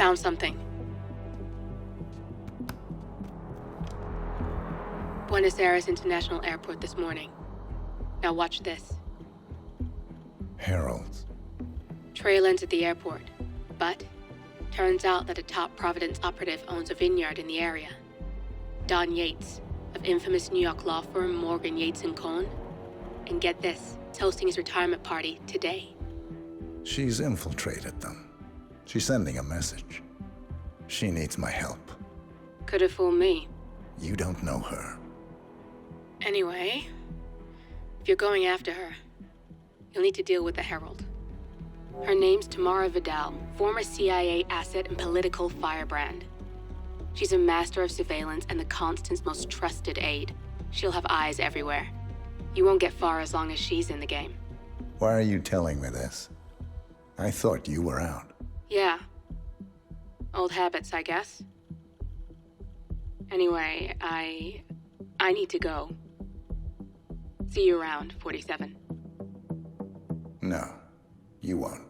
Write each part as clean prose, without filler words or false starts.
found something. Buenos Aires International Airport this morning. Now watch this. Heralds. Trail ends at the airport, but turns out that a top Providence operative owns a vineyard in the area. Don Yates, of infamous New York law firm Morgan, Yates & Cohn. And get this, is hosting his retirement party today. She's infiltrated them. She's sending a message. She needs my help. Could have fooled me. You don't know her. Anyway, if you're going after her, you'll need to deal with the Herald. Her name's Tamara Vidal, former CIA asset and political firebrand. She's a master of surveillance and the Constant's most trusted aide. She'll have eyes everywhere. You won't get far as long as she's in the game. Why are you telling me this? I thought you were out. Yeah. Old habits, I guess. Anyway, I need to go. See you around, 47. No, you won't.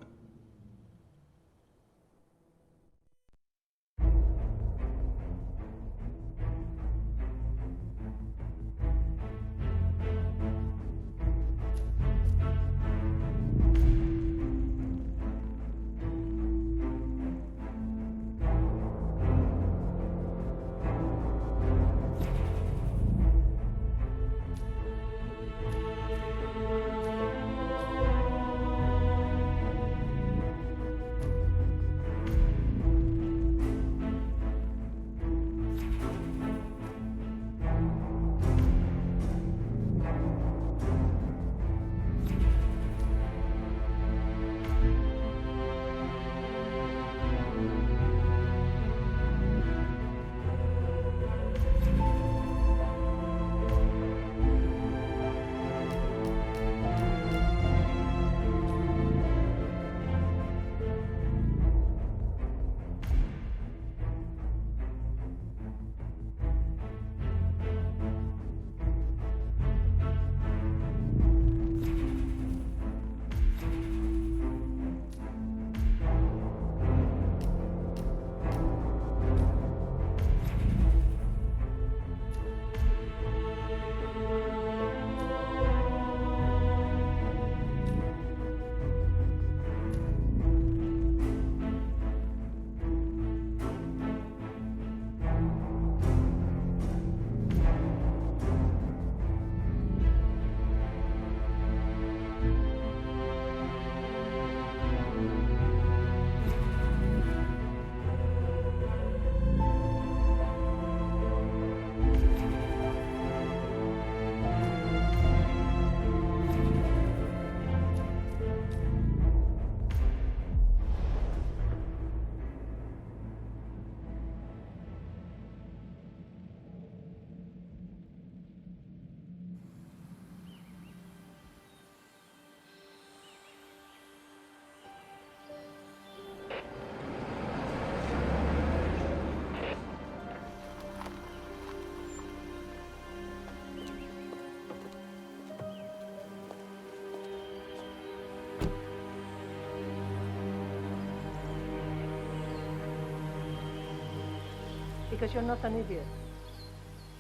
Because you're not an idiot.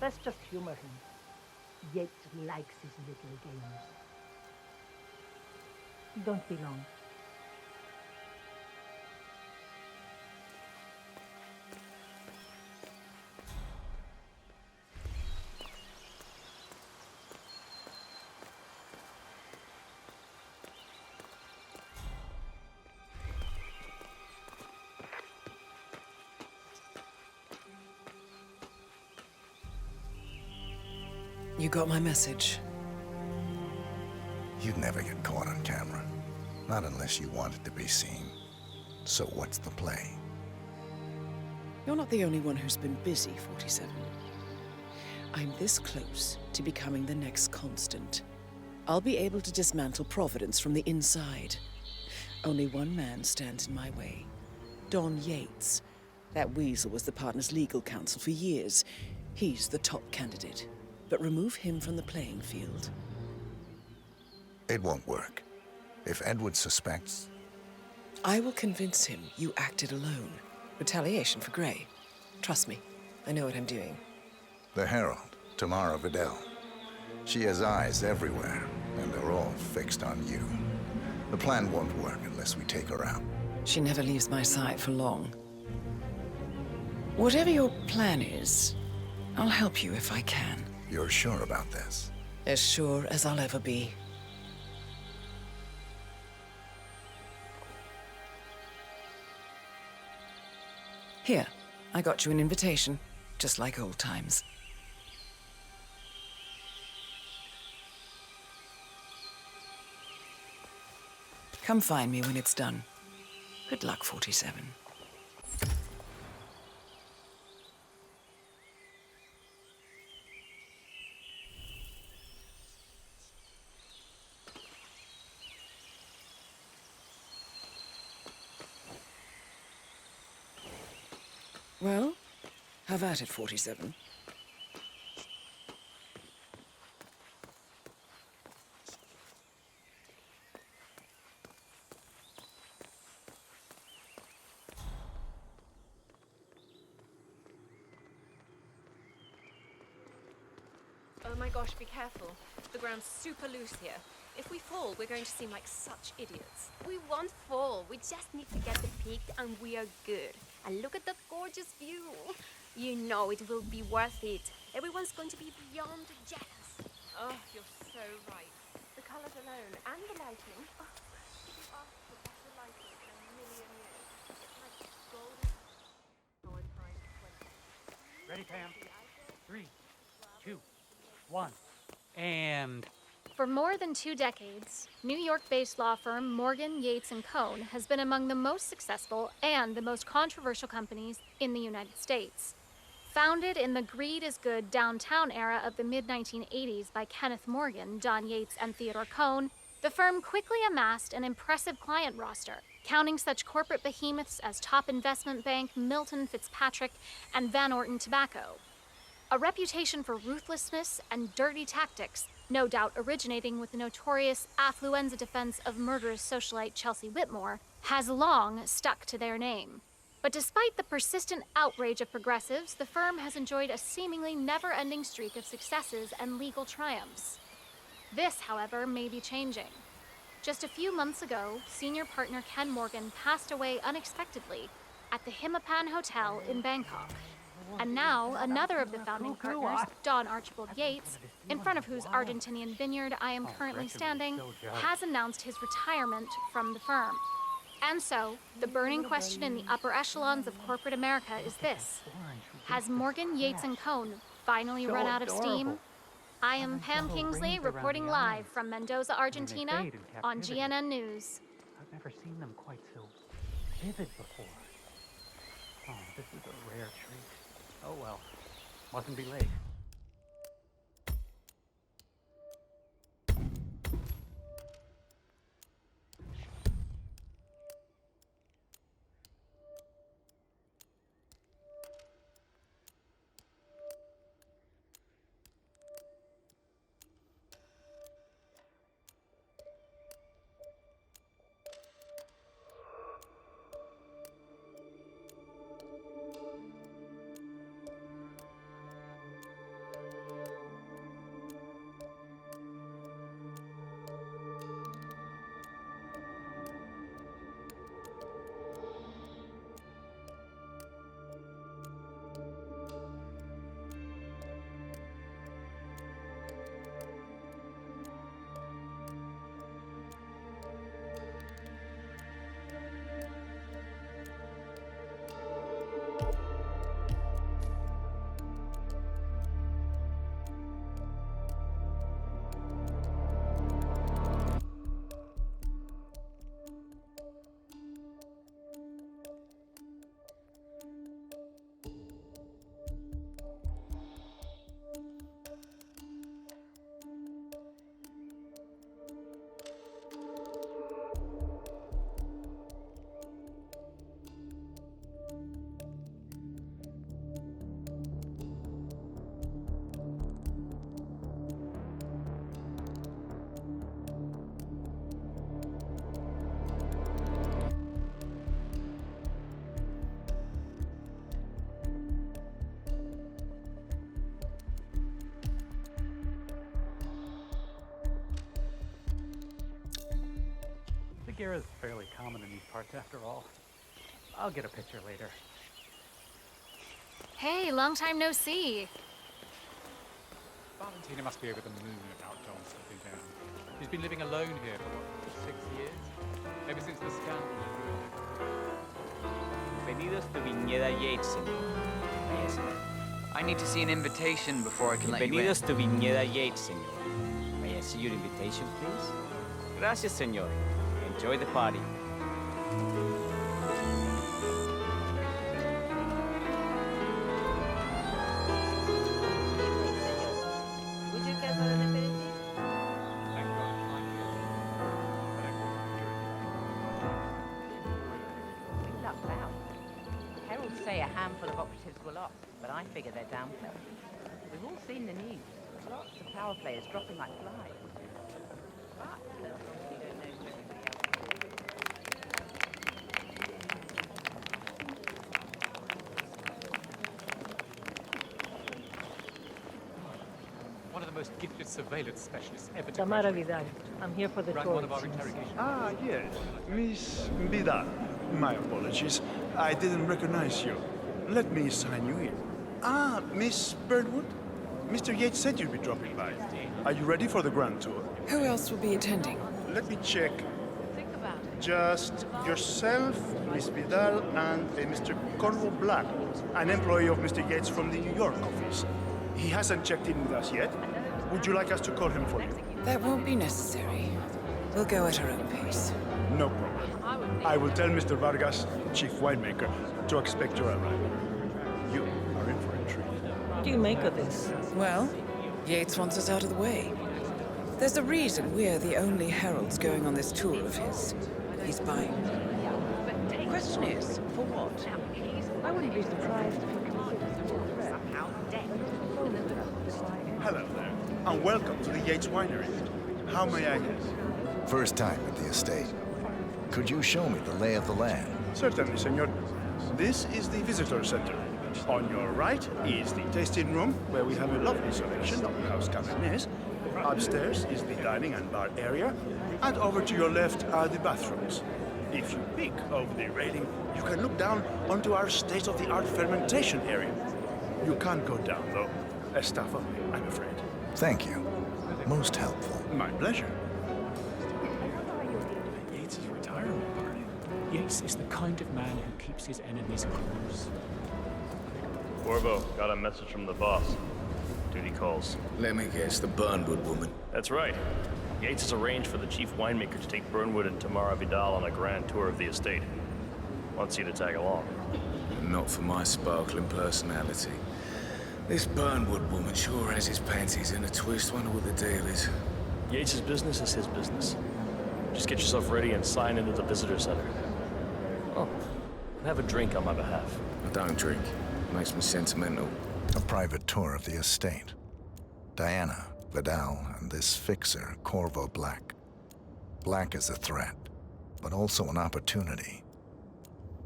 Let's just humor him. Yates likes his little games. Don't be long. You got my message. You'd never get caught on camera. Not unless you wanted to be seen. So what's the play? You're not the only one who's been busy, 47. I'm this close to becoming the next Constant. I'll be able to dismantle Providence from the inside. Only one man stands in my way. Don Yates. That weasel was the partner's legal counsel for years. He's the top candidate. But remove him from the playing field. It won't work. If Edward suspects... I will convince him you acted alone. Retaliation for Grey. Trust me, I know what I'm doing. The Herald, Tamara Vidal. She has eyes everywhere, and they're all fixed on you. The plan won't work unless we take her out. She never leaves my side for long. Whatever your plan is, I'll help you if I can. You're sure about this? As sure as I'll ever be. Here, I got you an invitation, just like old times. Come find me when it's done. Good luck, 47. Well, have at it, 47. Oh my gosh, be careful. The ground's super loose here. If we fall, we're going to seem like such idiots. We won't fall. We just need to get the peak and we are good. And look at that gorgeous view. You know it will be worth it. Everyone's going to be beyond jealous. Oh, you're so right. The colors alone and the lighting. Oh, if you ask for better lighting in a million years, it's like golden. Oh, I'm trying to Ready, Pam? 3, 2, 1, and... For more than 2 decades, New York-based law firm Morgan, Yates & Cohn has been among the most successful and the most controversial companies in the United States. Founded in the greed is good downtown era of the mid-1980s by Kenneth Morgan, Don Yates, and Theodore Cohn, the firm quickly amassed an impressive client roster, counting such corporate behemoths as Top Investment Bank, Milton Fitzpatrick, and Van Orton Tobacco. A reputation for ruthlessness and dirty tactics, no doubt originating with the notorious affluenza defense of murderous socialite Chelsea Whitmore, has long stuck to their name. But despite the persistent outrage of progressives, the firm has enjoyed a seemingly never-ending streak of successes and legal triumphs. This, however, may be changing. Just a few months ago, senior partner Ken Morgan passed away unexpectedly at the Hitman Hotel in Bangkok. And now, another of the founding partners, Don Archibald Yates, in front of whose Argentinian vineyard I am currently standing, has announced his retirement from the firm. And so, the burning question in the upper echelons of corporate America is this: has Morgan, Yates & Cohn finally run out of steam? I am Pam Kingsley, reporting live from Mendoza, Argentina, on GNN News. I've never seen them quite so vivid before. Oh, this is a rare treat. Oh well, mustn't be late. gear is fairly common in these parts after all. I'll get a picture later. Hey, long time no see. Valentina must be over the moon about John stepping down. He's been living alone here for, what, 6 years? Ever since the scandal had ruined Bienvenidos to Viñeda Yates, señor. May I see that? I need to see an invitation before I can let you in. Bienvenidos to Viñeda Yates, señor. May I see your invitation, please? Gracias, señor. Enjoy the party. Would you care for an aperitif? We lucked out. Heralds say a handful of operatives were lost, but I figure they're down to. We've all seen the news. Lots of power players dropping like flies. But we don't know who everybody one of the most gifted surveillance specialists ever to Tamara graduate. Vidal. I'm here for the Ran tour. one of our interrogations. Ah, yes. Miss Vidal. My apologies. I didn't recognize you. Let me sign you in. Ah, Miss Birdwood? Mr. Yates said you'd be dropping by. Are you ready for the grand tour? Who else will be attending? Let me check. think about it. Just yourself, Miss Vidal, and Mr. Corvo Black, an employee of Mr. Yates from the New York office. He hasn't checked in with us yet. Would you like us to call him for you? That won't be necessary. We'll go at our own pace. No problem. I will tell Mr. Vargas, chief winemaker, to expect your arrival. You are in for a treat. What do you make of this? Well, Yates wants us out of the way. There's a reason we're the only heralds going on this tour of his. He's buying. The Question is, for what? I wouldn't be surprised if you considered it a threat. somehow dead. Hello there, and welcome to the Yates Winery. How may I help? First time at the estate. Could you show me the lay of the land? Certainly, senor. This is the visitor center. On your right is the tasting room, where we have a lovely selection of house cabernets. Upstairs is the dining and bar area, and over to your left are the bathrooms. If you peek over the railing, you can look down onto our state-of-the-art fermentation area. You can't go down, though. A staff only, I'm afraid. Thank you. Most helpful. My pleasure. Yates' retirement party. Yates is the kind of man who keeps his enemies close. Corvo, got a message from the boss. Duty calls. Let me guess, the Burnwood woman. That's right. Yates has arranged for the chief winemaker to take Burnwood and Tamara Vidal on a grand tour of the estate. Wants you to tag along. Not for my sparkling personality. This Burnwood woman sure has his panties in a twist. Wonder what the deal is. Yates' business is his business. Just get yourself ready and sign into the visitor center. Oh, and have a drink on my behalf. I don't drink. Makes me sentimental. A private tour of the estate. Diana, Vidal, and this fixer, Corvo Black. Black is a threat, but also an opportunity.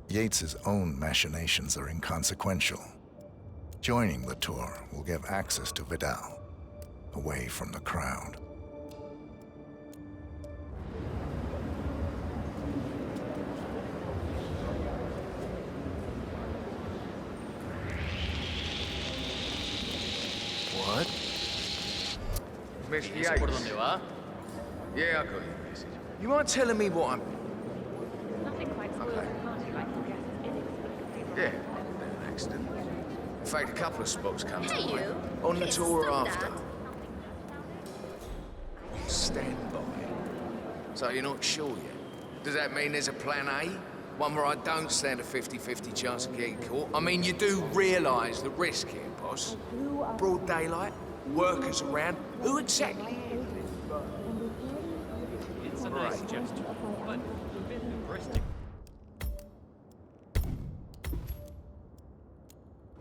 Yates's own machinations are inconsequential. Joining the tour will give access to Vidal, away from the crowd. What? Mr. Yates. Yeah, I got your message. You mind telling me what I'm... Nothing quite spoils the party like your guess in Yeah, an accident. In fact, a couple of spots come to Hey, mind. you. On the Yes, tour stop after. that. Stand by. So you're not sure yet? Does that mean there's a plan A? One where I don't stand a 50-50 chance of getting caught? I mean, you do realise the risk here, boss. Broad daylight, workers around. Who exactly? It's a nice gesture, but a bit hubristic.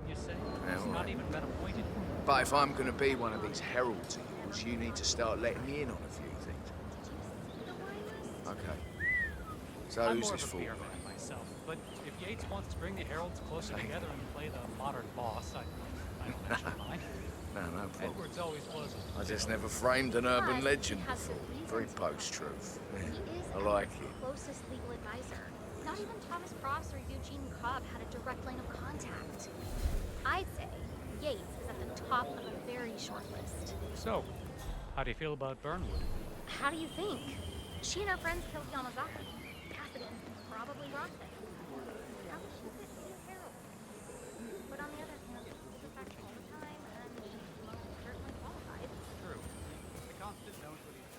You say it's not even been appointed? But if I'm going to be one of these heralds of yours, you need to start letting me in on a few things. Okay. So I'm who's more this of a for? beer fan myself, but if Yates wants to bring the heralds closer together and play the modern boss, I don't actually mind. No, no problem. Edward's always pleasant. I just never framed an urban legend before. Very post-truth. He is I like Edward's it. closest legal advisor. Not even Thomas Cross or Eugene Cobb had a direct line of contact. I'd say Yates is at the top of a very short list. So, how do you feel about Burnwood? How do you think? She and her friends killed Yamazaki. Cassidy probably brought them. How could she fit in Harold? But on the other hand, she's affected all the time, and she's most certainly qualified. True. The constant knows what he's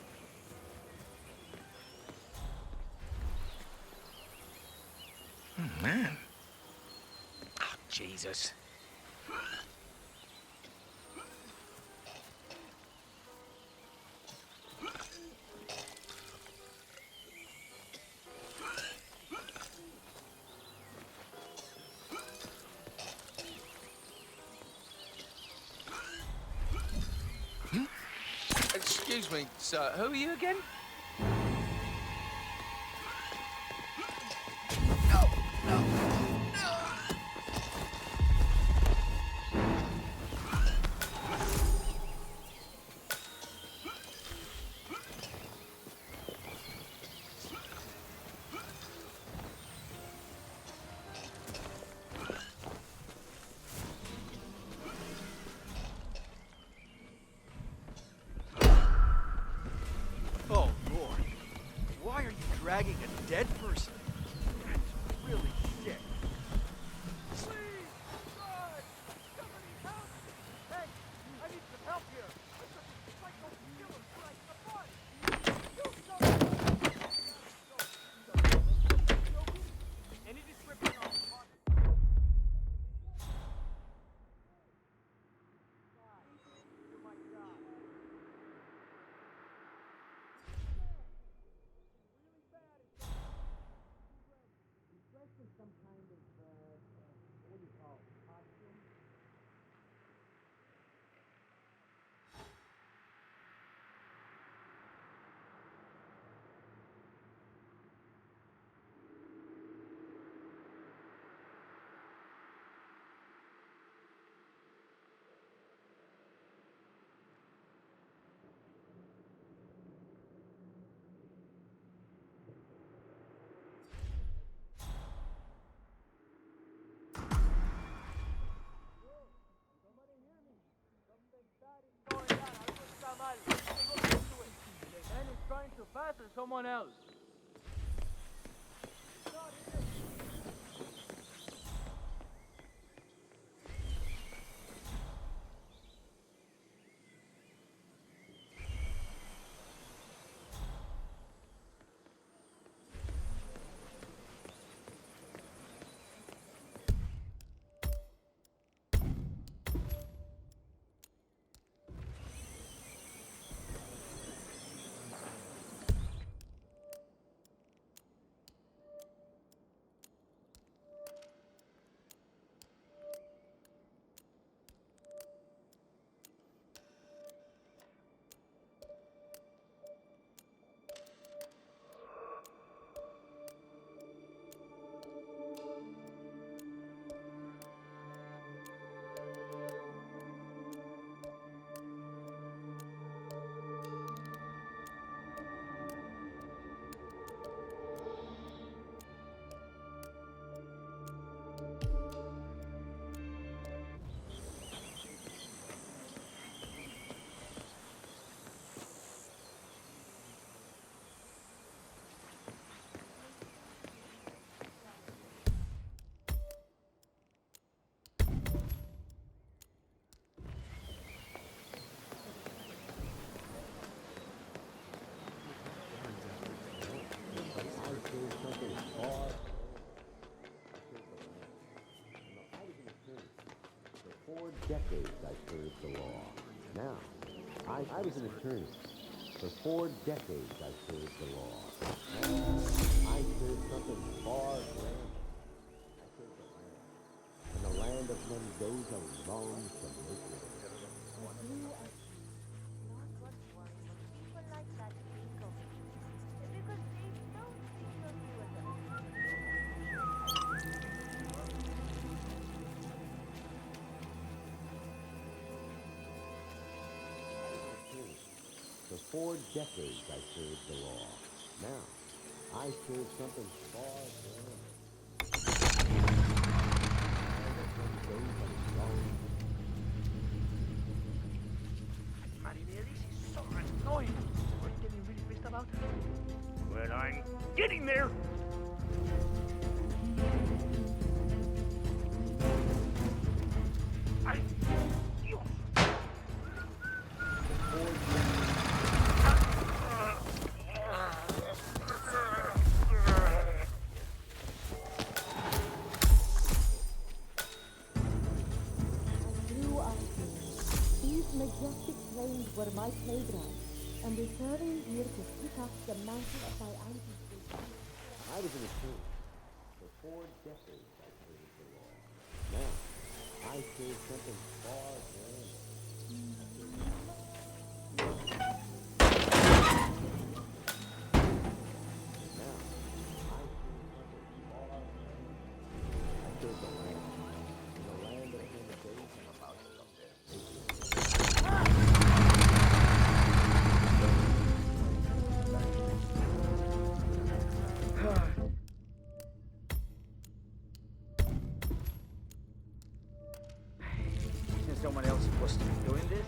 Oh, man. Oh, Jesus. Excuse me, sir. Who are you again? Oh, Lord. Why are you dragging a dead person? That's really sick. Please! God! Somebody help! Hey, I need some help here. There's a psycho killer right in the front. Any description on the part? You might die. Some kind of, what do you call it, costume? Man is trying to fasten someone else. Decades I served the law. Now, I was an attorney. For 4 decades I served the law. Now, I served something far grander. I served the land. And the land of Mendoza longs to make it. 4 decades I served the law. Now, I serve something far grander. Maria, this is so annoying. Are you getting really pissed about it? Well, I'm getting there. Ay, Dios. These majestic plains were my playground, and returning here to pick up the mantle of my ancestors. I was in a team. For 4 decades I served the law. Now, I serve something far grander. Isn't someone else supposed to be doing this?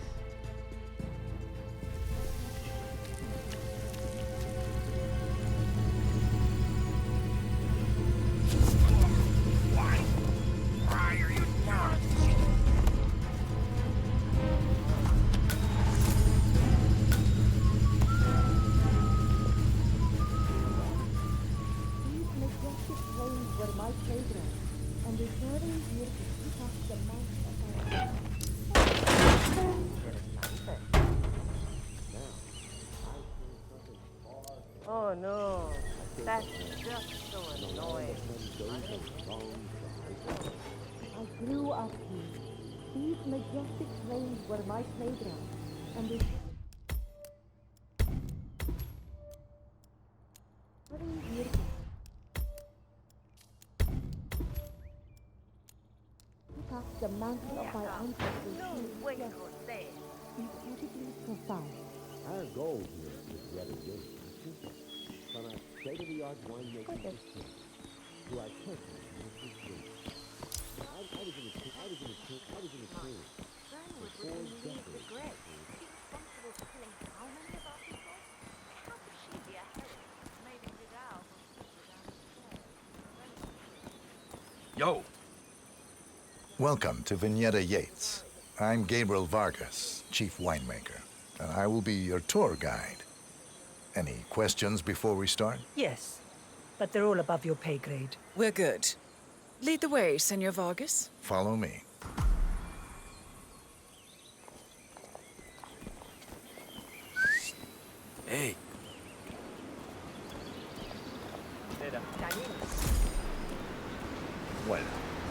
Why are you doing? These majestic plains were my playground, and returning here to pick up the mantle of my Oh no, that's just so annoying. I grew up here. These majestic plains were my playground, and returning here to pick up the mantle of my ancestors. Incredibly profound. Our goal here is rather good. From our state-of-the-art winemaking system to our personal ministry group. I was in a team. For 4 decades. Yo. Welcome to Vignetta Yates. I'm Gabriel Vargas, chief winemaker, and I will be your tour guide. Any questions before we start? Yes, but they're all above your pay grade. We're good. Lead the way, Senor Vargas. Follow me. Hey. Well,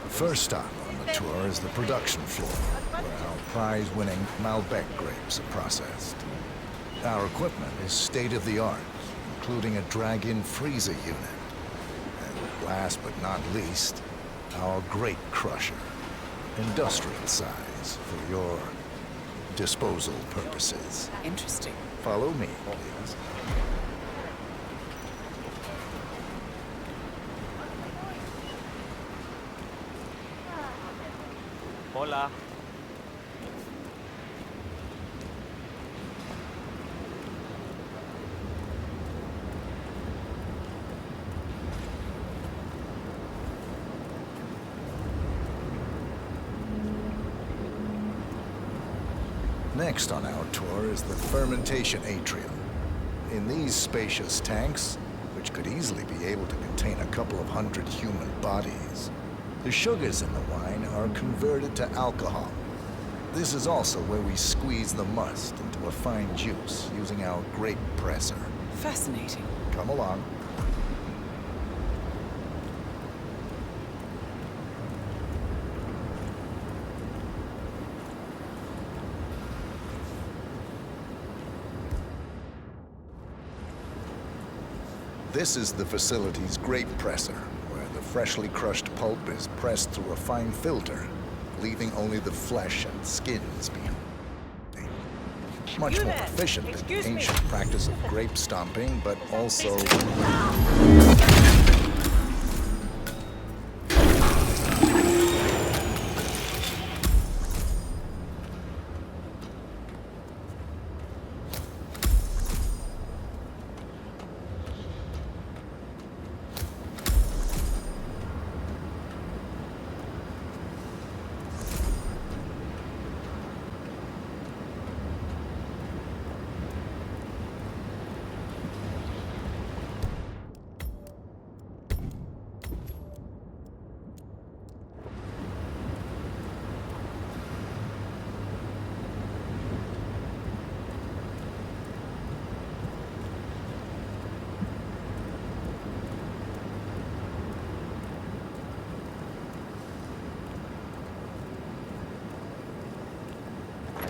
the first stop on the tour is the production floor, where our prize-winning Malbec grapes are processed. Our equipment is state-of-the-art, including a drag-in freezer unit. And last but not least, our grape crusher, industrial size for your disposal purposes. Interesting. Follow me, please. Hola. Next on our tour is the fermentation atrium. In these spacious tanks, which could easily be able to contain a couple of hundred human bodies, the sugars in the wine are converted to alcohol. This is also where we squeeze the must into a fine juice using our grape presser. Fascinating. Come along. This is the facility's grape presser, where the freshly crushed pulp is pressed through a fine filter, leaving only the flesh and skins behind. Much more efficient than the ancient practice of grape stomping, but also...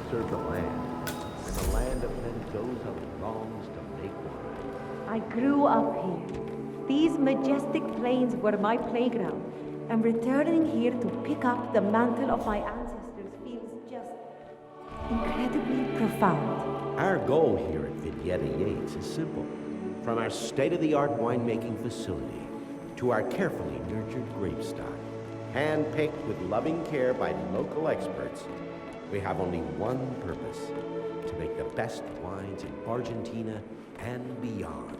Serve the land, and the land of Mendoza longs to make wine. I grew up here. These majestic plains were my playground, and returning here to pick up the mantle of my ancestors feels just incredibly profound. Our goal here at Vignetta Yates is simple. From our state-of-the-art winemaking facility to our carefully nurtured grape stock, hand-picked with loving care by local experts, we have only one purpose: to make the best wines in Argentina and beyond.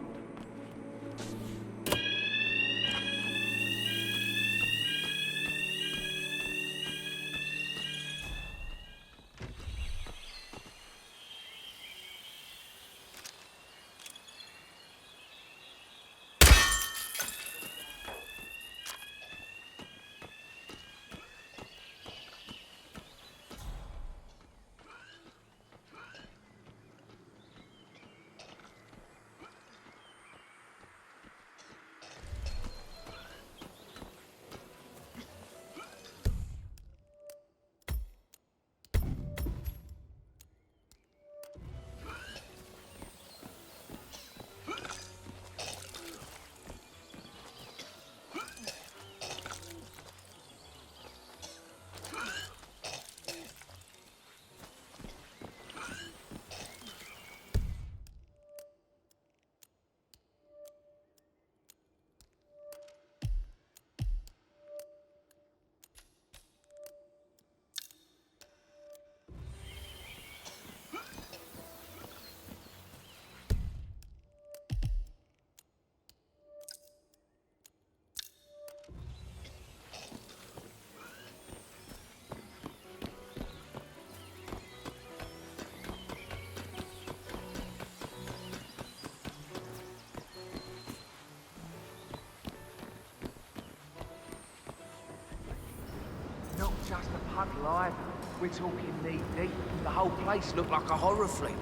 Not just a puddle either. We're talking knee deep. The whole place looked like a horror flick.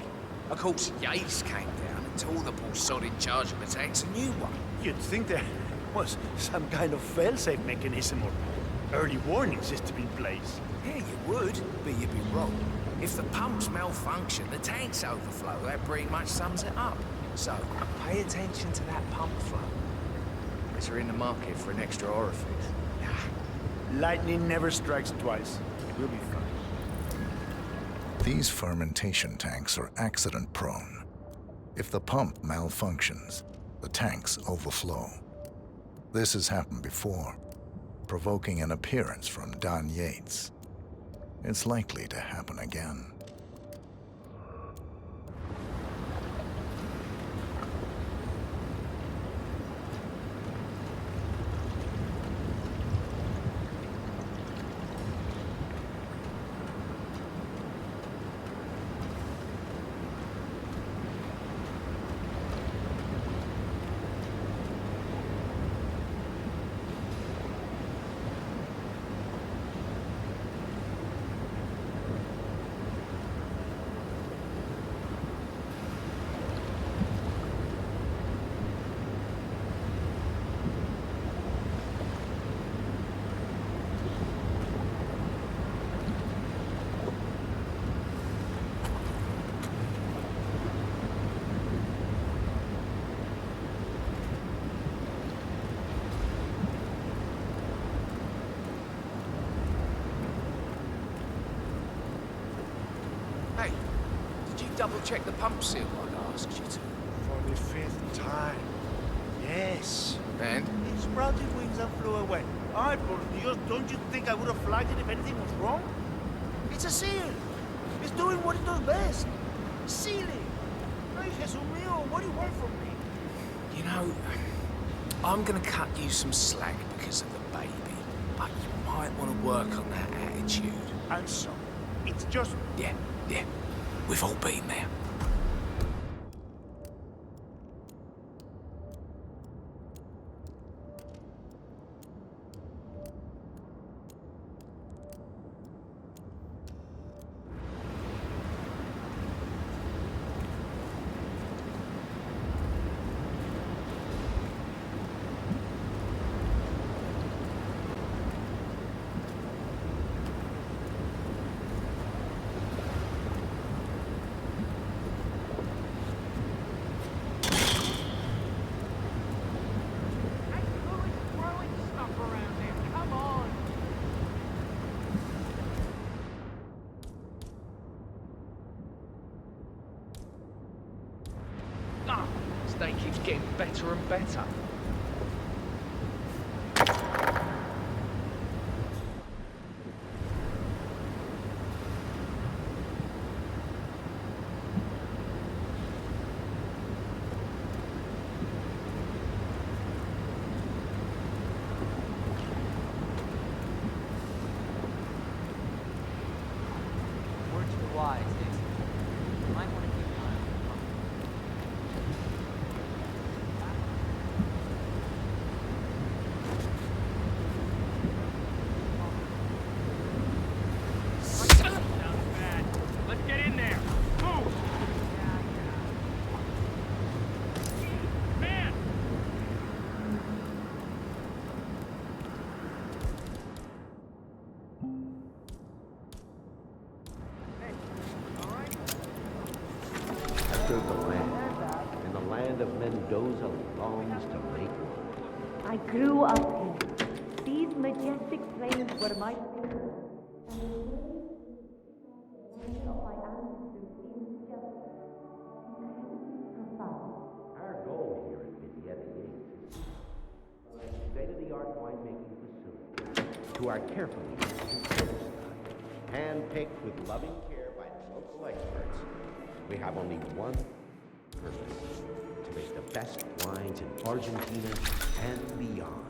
Of course, Yates came down and tore the poor sod in charge of the tanks a new one. You'd think there was some kind of fail-safe mechanism or early warning system in place. Yeah, you would, but you'd be wrong. If the pumps malfunction, the tanks overflow. That pretty much sums it up. So, pay attention to that pump flow. Unless you're in the market for an extra orifice. Lightning never strikes twice. We'll be fine. These fermentation tanks are accident-prone. If the pump malfunctions, the tanks overflow. This has happened before, provoking an appearance from Don Yates. It's likely to happen again. double-check the pump seal like I asked you to? For the 5th time. Yes. And? He sprouted wings and flew away. Ay, por Dios, don't you think I would have flagged it if anything was wrong? It's a seal. It's doing what it does best. Sealing. Ay, Jesús mío, what do you want from me? You know, I'm gonna cut you some slack because of the baby, but you might want to work on that attitude. And so, it's just... Yeah. We've all been there. This day keeps getting better and better. Word to the wise is, you might want to keep an eye on the pump. Let's get in there. Move. Man. I serve the land, and the land of Mendoza longs to make one. I grew up here. These majestic plains were my field. Our goal here at Vidietta Yates is a state-of-the-art winemaking facility to our carefully controlled style, hand-picked with loving care by the local experts. We have only one purpose: to make the best wines in Argentina and beyond.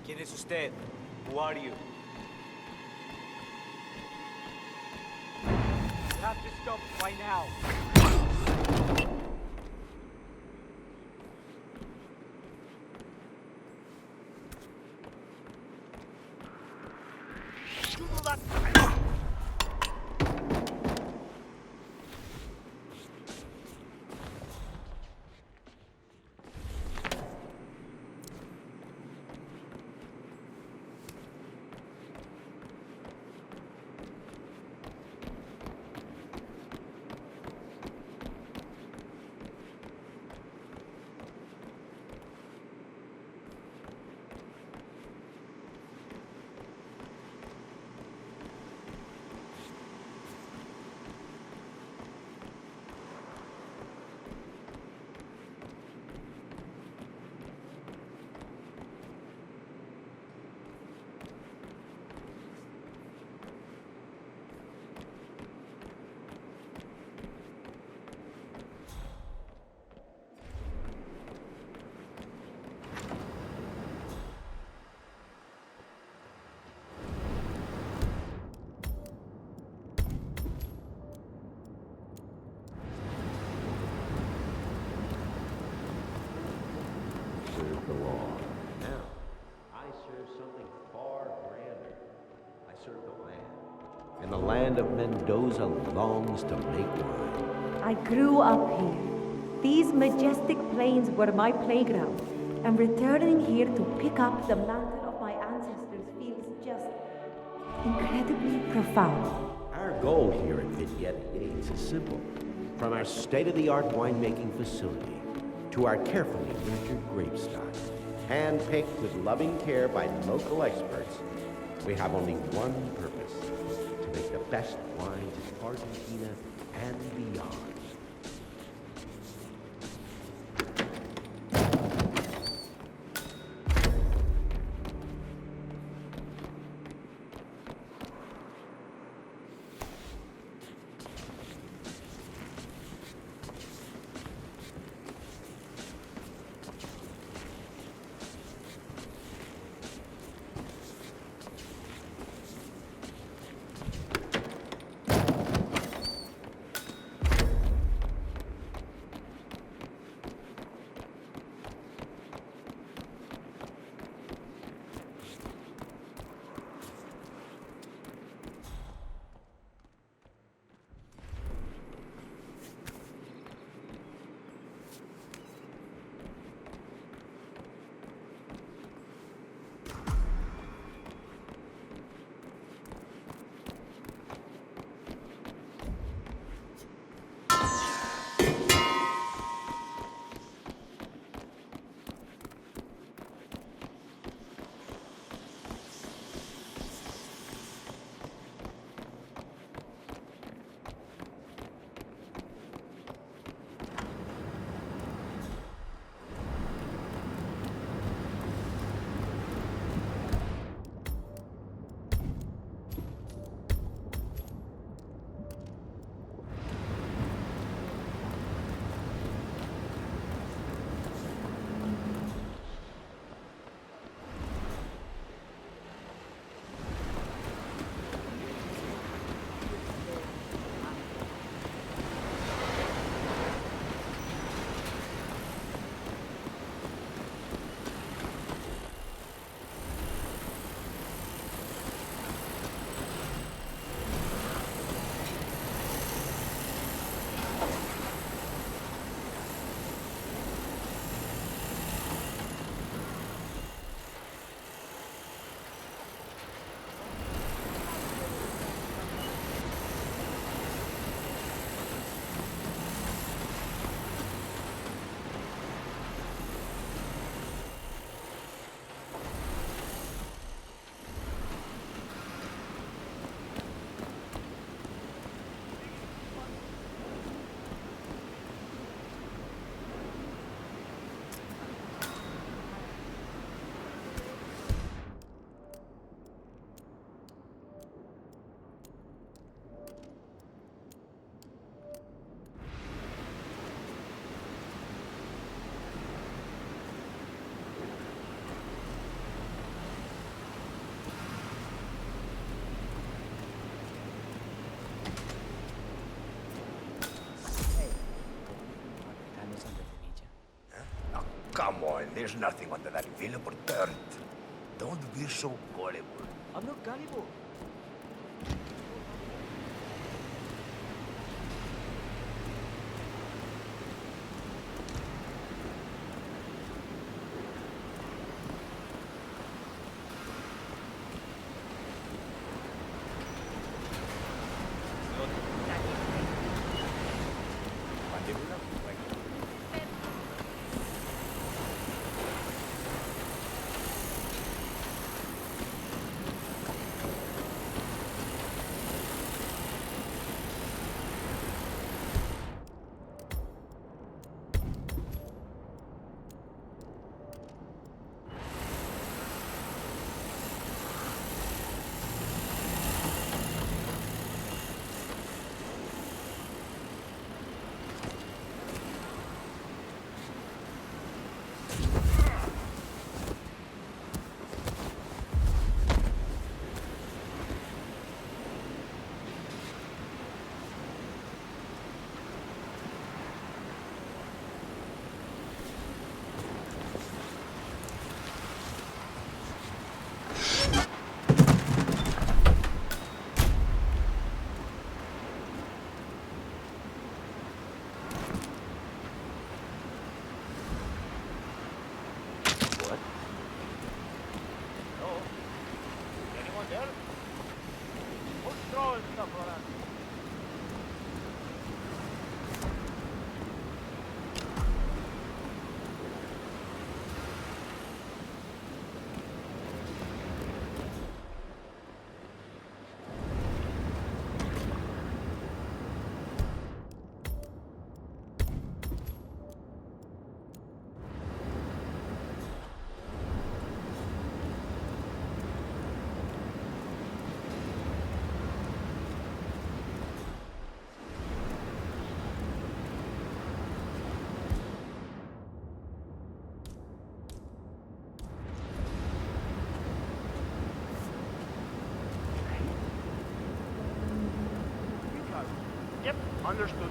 ¿Quién es usted? Who are you? You have to stop right now. closer the land. And the land of Mendoza longs to make wine. I grew up here. These majestic plains were my playground, and returning here to pick up the mantle of my ancestors feels just incredibly profound. Our goal here at Vignette Yates is simple. From our state-of-the-art winemaking facility to our carefully nurtured grape stock, hand-picked with loving care by local experts, we have only one purpose: to make the best wines in Argentina and beyond. Come on, there's nothing under that available dirt. Don't be so gullible. I'm not gullible. Understood.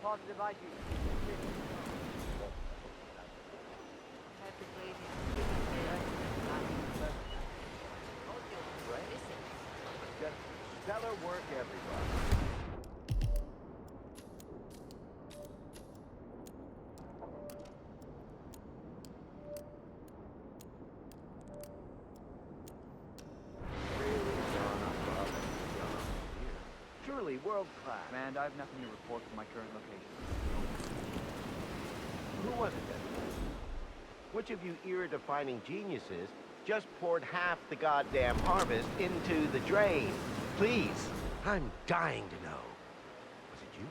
Positive ID. Just stellar work, everybody. Truly world class. Command, I have nothing to report from my current location. Who was it then? Which of you era-defining geniuses just poured half the goddamn harvest into the drain? Please, I'm dying to know. Was it you?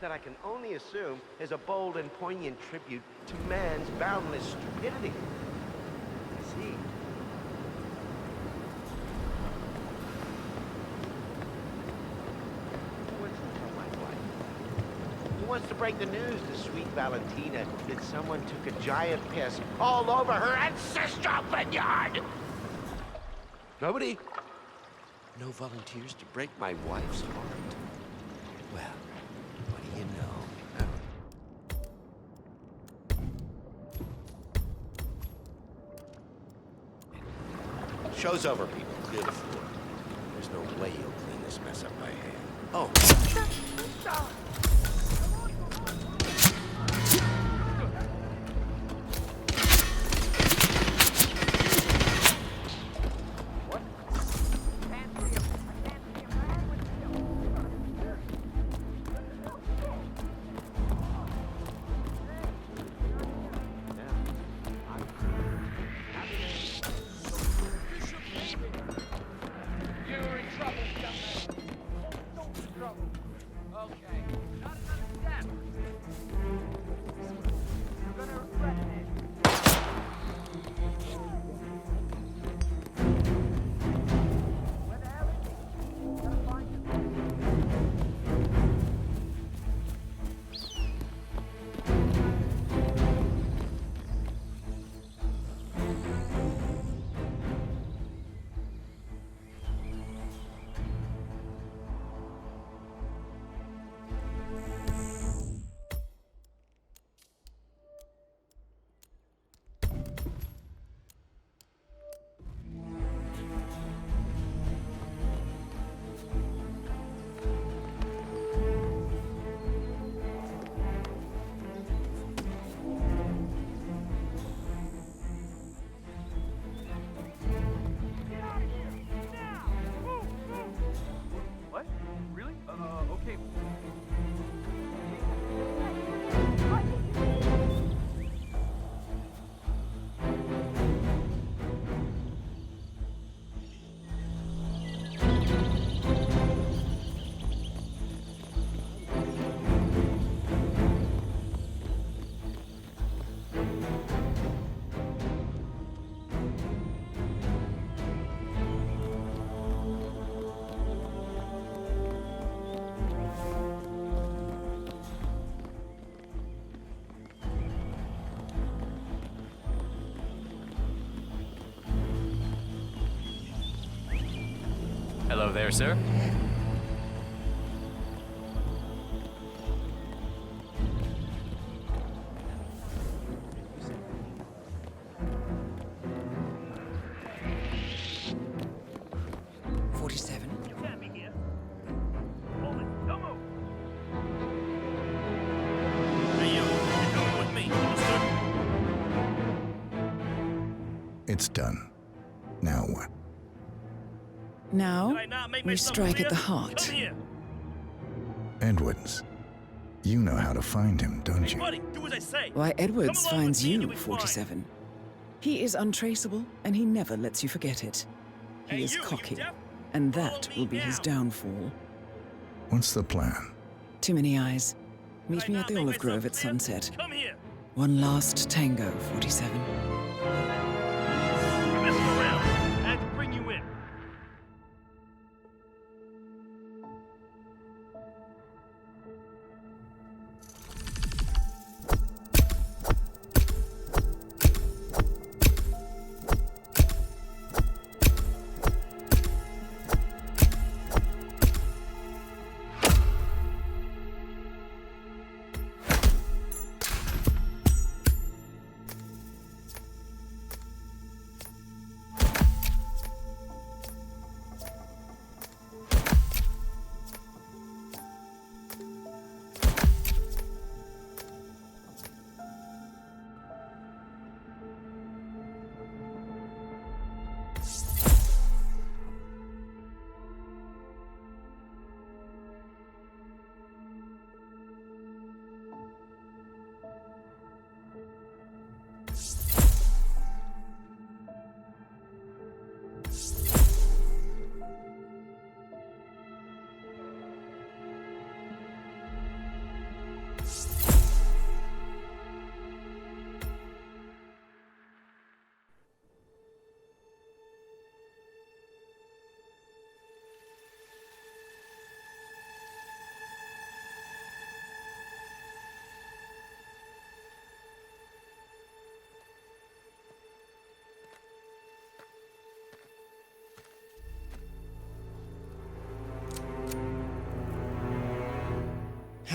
That I can only assume is a bold and poignant tribute to man's boundless stupidity. I see. Who wants to break the news to sweet Valentina that someone took a giant piss all over her ancestral vineyard? Nobody? No volunteers to break my wife's heart? Well, what do you know? Show's over, people. Clear the floor. There's no way you'll clean this mess up by hand. Oh. You're in trouble, young man. Don't be trouble. Okay. Not enough. there, sir. It's done. Now what? Now, we strike at the heart. Edwards. You know how to find him, don't you? Why, Edwards finds you, 47. He is untraceable, and he never lets you forget it. He is cocky, and that will be his downfall. What's the plan? Too many eyes. Meet me at the Olive Grove at sunset. One last tango, 47.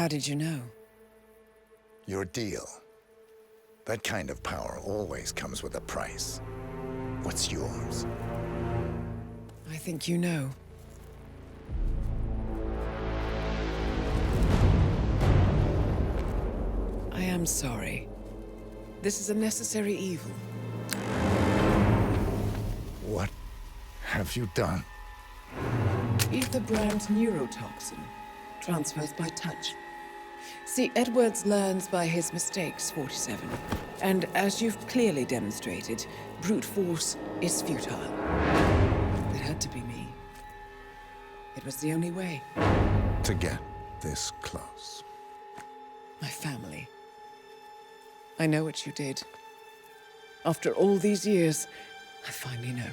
How did you know? Your deal. That kind of power always comes with a price. What's yours? I think you know. I am sorry. This is a necessary evil. What have you done? Ether brand neurotoxin. Transfers by touch. See, Edwards learns by his mistakes, 47. And as you've clearly demonstrated, brute force is futile. It had to be me. It was the only way. To get this close. My family. I know what you did. After all these years, I finally know.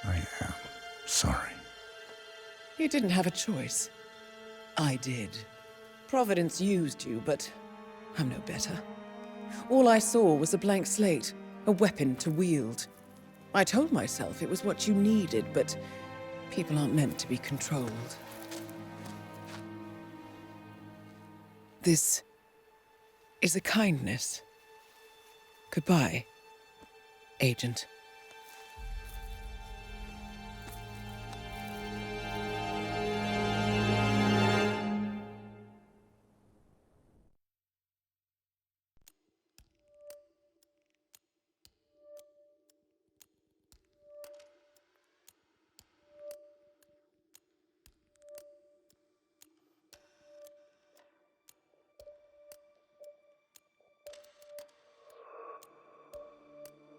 I am sorry. You didn't have a choice. I did. Providence used you, but I'm no better. All I saw was a blank slate, a weapon to wield. I told myself it was what you needed, but people aren't meant to be controlled. This is a kindness. Goodbye, Agent.